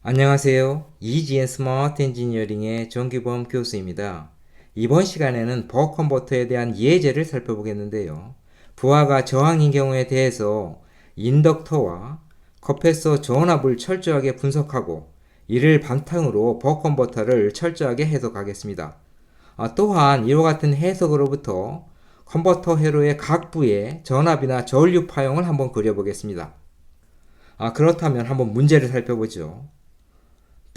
안녕하세요. 이지엔 스마트 엔지니어링의 정기범 교수입니다. 이번 시간에는 버컨버터에 대한 예제를 살펴보겠는데요. 부하가 저항인 경우에 대해서 인덕터와 커패서 전압을 철저하게 분석하고 이를 바탕으로 버컨버터를 철저하게 해석하겠습니다. 또한 이와 같은 해석으로부터 컨버터 회로의 각 부의 전압이나 전류 파형을 한번 그려보겠습니다. 그렇다면 한번 문제를 살펴보죠.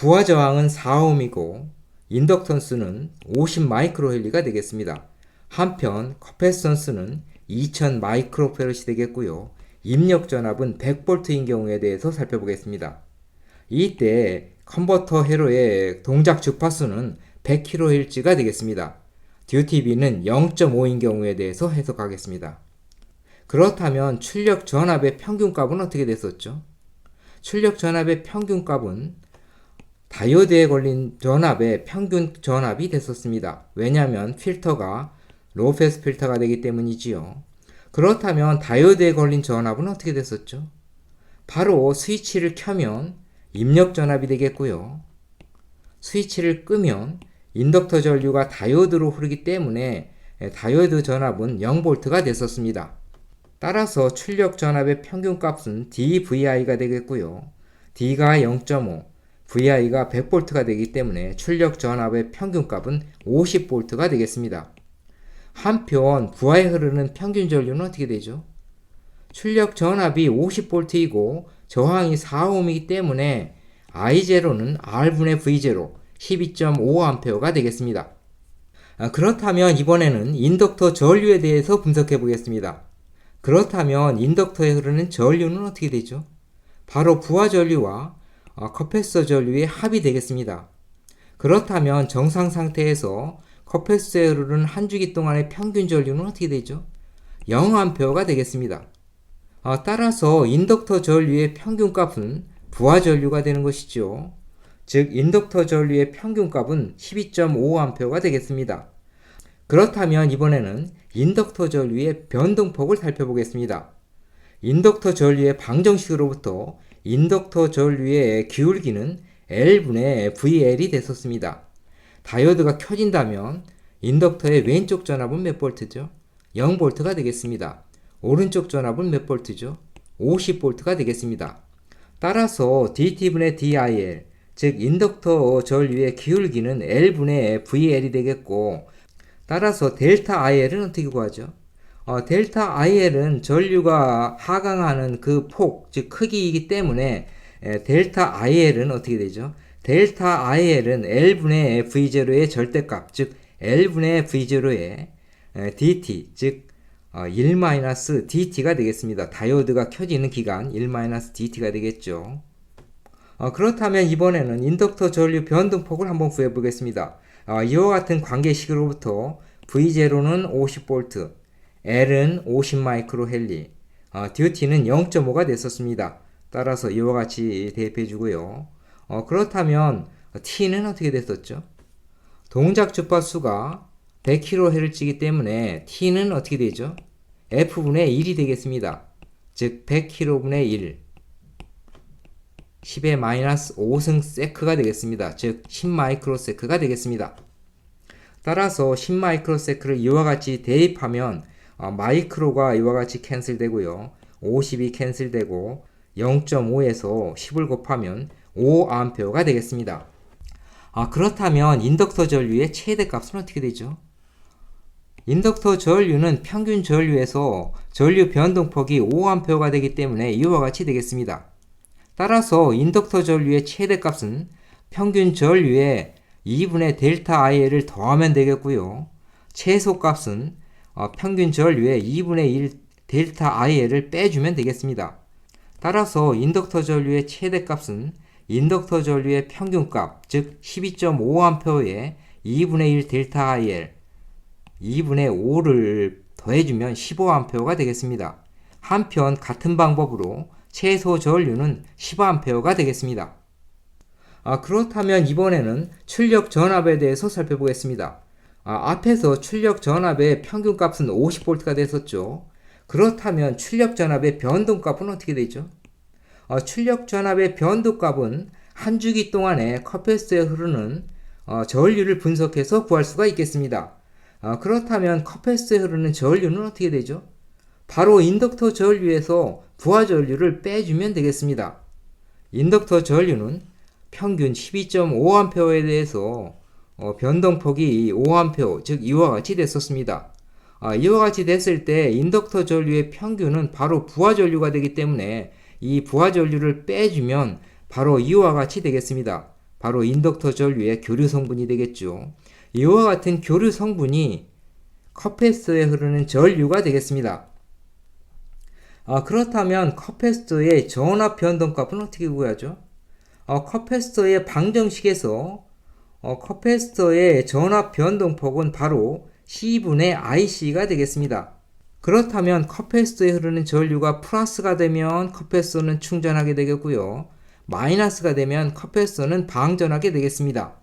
부하 저항은 4ohm이고 인덕턴스는 50 마이크로헬리가 되겠습니다. 한편 커패선스는 2000 마이크로페럿이 되겠고요. 입력 전압은 100V인 경우에 대해서 살펴보겠습니다. 이때 컨버터 회로의 동작 주파수는 100kHz가 되겠습니다. 듀티비는 0.5인 경우에 대해서 해석하겠습니다. 그렇다면 출력 전압의 평균값은 어떻게 됐었죠? 출력 전압의 평균값은 다이오드에 걸린 전압의 평균 전압이 됐었습니다. 왜냐하면 필터가 로우패스 필터가 되기 때문이지요. 그렇다면 다이오드에 걸린 전압은 어떻게 됐었죠? 바로 스위치를 켜면 입력 전압이 되겠고요. 스위치를 끄면 인덕터 전류가 다이오드로 흐르기 때문에 다이오드 전압은 0V가 됐었습니다. 따라서 출력 전압의 평균값은 dVI가 되겠고요. D가 0.5, VI가 100V가 되기 때문에 출력 전압의 평균값은 50V가 되겠습니다. 한편 부하에 흐르는 평균 전류는 어떻게 되죠? 출력 전압이 50V이고 저항이 4ohm이기 때문에 I0는 R분의 V0 12.5A가 되겠습니다. 그렇다면 이번에는 인덕터 전류에 대해서 분석해 보겠습니다. 그렇다면 인덕터에 흐르는 전류는 어떻게 되죠? 바로 부하 전류와 커패서 전류의 합이 되겠습니다. 그렇다면 정상 상태에서 커패서에 흐르는 한 주기 동안의 평균 전류는 어떻게 되죠? 0A가 되겠습니다. 따라서 인덕터 전류의 평균값은 부하 전류가 되는 것이죠. 즉 인덕터 전류의 평균값은 12.5A가 되겠습니다. 그렇다면 이번에는 인덕터 전류의 변동폭을 살펴보겠습니다. 인덕터 전류의 방정식으로부터 인덕터 전류의 기울기는 L분의 VL이 됐었습니다. 다이오드가 켜진다면 인덕터의 왼쪽 전압은 몇 볼트죠? 0V가 되겠습니다. 오른쪽 전압은 몇 볼트죠? 50V가 되겠습니다. 따라서 DT분의 DIL, 즉 인덕터 전류의 기울기는 L분의 VL이 되겠고, 따라서 델타 IL은 어떻게 구하죠? 델타 IL은 전류가 하강하는 그 폭, 즉 크기이기 때문에 델타 IL은 어떻게 되죠? 델타 IL은 L분의 V0의 절대값, 즉 L분의 V0의 DT, 즉 1-DT가 되겠습니다. 다이오드가 켜지는 기간 1-DT가 되겠죠. 그렇다면 이번에는 인덕터 전류 변동폭을 한번 구해 보겠습니다. 이와 같은 관계식으로부터 V0는 50V, L은 50 마이크로헬리, 듀티는 0.5가 됐었습니다. 따라서 이와 같이 대입해 주고요. 그렇다면 T는 어떻게 됐었죠? 동작 주파수가 100kHz이기 때문에 T는 어떻게 되죠? F분의 1이 되겠습니다. 즉 100kV분의 1, 10의 마이너스 5승 세크가 되겠습니다. 즉 10 마이크로세크가 되겠습니다. 따라서 10 마이크로세크를 이와 같이 대입하면 마이크로가 이와 같이 캔슬되고요. 50이 캔슬되고 0.5에서 10을 곱하면 5A가 되겠습니다. 그렇다면 인덕터 전류의 최대값은 어떻게 되죠? 인덕터 전류는 평균 전류에서 전류 변동폭이 5A가 되기 때문에 이와 같이 되겠습니다. 따라서 인덕터 전류의 최대값은 평균 전류의 2분의 델타 IL을 더하면 되겠고요. 최소값은 평균 전류의 2분의 1 델타 IL을 빼주면 되겠습니다. 따라서 인덕터 전류의 최대값은 인덕터 전류의 평균값, 즉 12.5A의 2분의 1 델타 IL, 2분의 5를 더해주면 15A가 되겠습니다. 한편 같은 방법으로 최소 전류는 10A가 되겠습니다. 그렇다면 이번에는 출력 전압에 대해서 살펴보겠습니다. 앞에서 출력 전압의 평균값은 50V가 됐었죠. 그렇다면 출력 전압의 변동값은 어떻게 되죠? 출력 전압의 변동값은 한 주기 동안에 컵패스트에 흐르는 저울류를 분석해서 구할 수가 있겠습니다. 그렇다면 컵패스트에 흐르는 저울류는 어떻게 되죠? 바로 인덕터 저울류에서 부하 저울류를 빼주면 되겠습니다. 인덕터 저울류는 평균 12.5A에 대해서 변동폭이 5A, 즉 이와 같이 됐었습니다. 이와 같이 됐을 때 인덕터 전류의 평균은 바로 부하 전류가 되기 때문에 이 부하 전류를 빼주면 바로 이와 같이 되겠습니다. 바로 인덕터 전류의 교류 성분이 되겠죠. 이와 같은 교류 성분이 컵패스트에 흐르는 전류가 되겠습니다. 그렇다면 컵패스트의 전압 변동값은 어떻게 구하죠? 컵패스트의 방정식에서 컵패스트의 전압 변동폭은 바로 C분의 IC가 되겠습니다. 그렇다면 컵패스트에 흐르는 전류가 플러스가 되면 컵패스트는 충전하게 되겠고요. 마이너스가 되면 컵패스트는 방전하게 되겠습니다.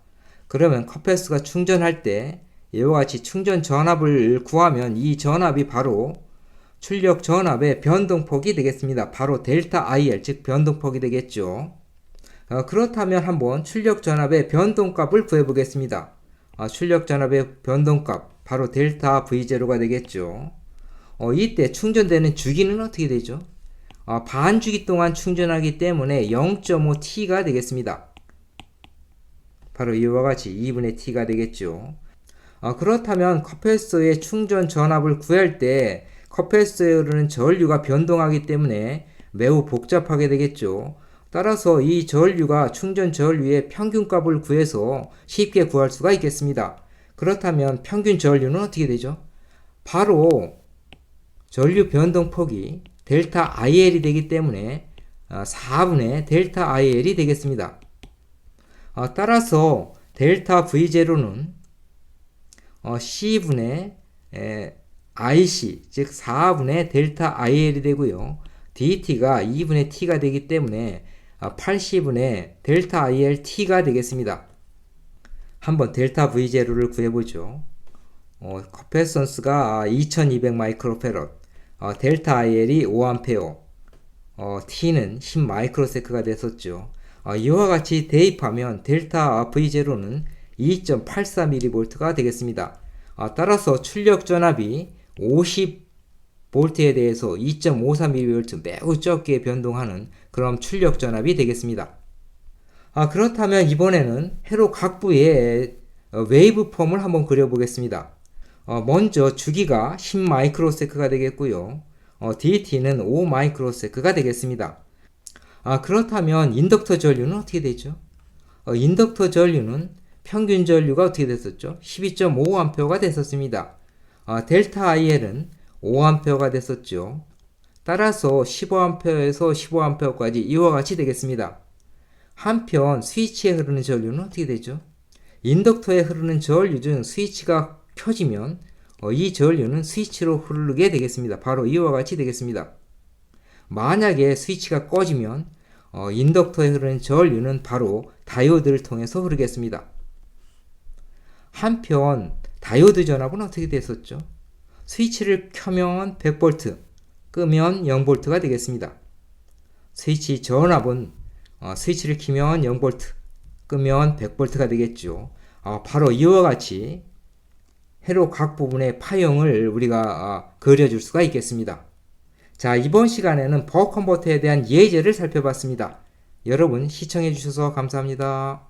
그러면 컵패스트가 충전할 때 이와 같이 충전 전압을 구하면 이 전압이 바로 출력 전압의 변동폭이 되겠습니다. 바로 델타 IL, 즉 변동폭이 되겠죠. 그렇다면 한번 출력 전압의 변동값을 구해 보겠습니다. 출력 전압의 변동값 바로 델타 V0가 되겠죠. 이때 충전되는 주기는 어떻게 되죠? 반주기 동안 충전하기 때문에 0.5T가 되겠습니다. 바로 이와 같이 2분의 T가 되겠죠. 그렇다면 컵패스트의 충전 전압을 구할 때 컵패스트에 흐르는 전류가 변동하기 때문에 매우 복잡하게 되겠죠. 따라서 이 전류가 충전 전류의 평균값을 구해서 쉽게 구할 수가 있겠습니다. 그렇다면 평균 전류는 어떻게 되죠? 바로 전류 변동폭이 델타 IL이 되기 때문에 4분의 델타 IL이 되겠습니다. 따라서 델타 V0는 C분의 IC, 즉 4분의 델타 IL이 되고요. DT가 2분의 T가 되기 때문에 80분의 델타 ILT가 되겠습니다. 한번 델타 V0를 구해보죠. 커패선스가 2200 마이크로페럿, 델타 IL이 5A, T는 10 마이크로세크가 됐었죠. 이와 같이 대입하면 델타 V0는 2.84mV가 되겠습니다. 따라서 출력 전압이 50V에 대해서 2.54mV 매우 적게 변동하는 그런 출력 전압이 되겠습니다. 그렇다면 이번에는 회로 각부의 웨이브 폼을 한번 그려보겠습니다. 먼저 주기가 10 마이크로세크가 되겠고요. DT는 5 마이크로세크가 되겠습니다. 그렇다면 인덕터 전류는 어떻게 되죠? 인덕터 전류는 평균 전류가 어떻게 됐었죠? 12.5A가 됐었습니다. 델타 IL은 5A가 됐었죠. 따라서 15A에서 15A까지 이와 같이 되겠습니다. 한편 스위치에 흐르는 전류는 어떻게 되죠? 인덕터에 흐르는 전류 중 스위치가 켜지면 이 전류는 스위치로 흐르게 되겠습니다. 바로 이와 같이 되겠습니다. 만약에 스위치가 꺼지면 인덕터에 흐르는 전류는 바로 다이오드를 통해서 흐르겠습니다. 한편 다이오드 전압은 어떻게 됐었죠? 스위치를 켜면 100V, 끄면 0V가 되겠습니다. 스위치 전압은 스위치를 키면 0V, 끄면 100V가 되겠죠. 바로 이와 같이 회로 각 부분의 파형을 우리가 그려줄 수가 있겠습니다. 자, 이번 시간에는 버커컨버터에 대한 예제를 살펴봤습니다. 여러분 시청해 주셔서 감사합니다.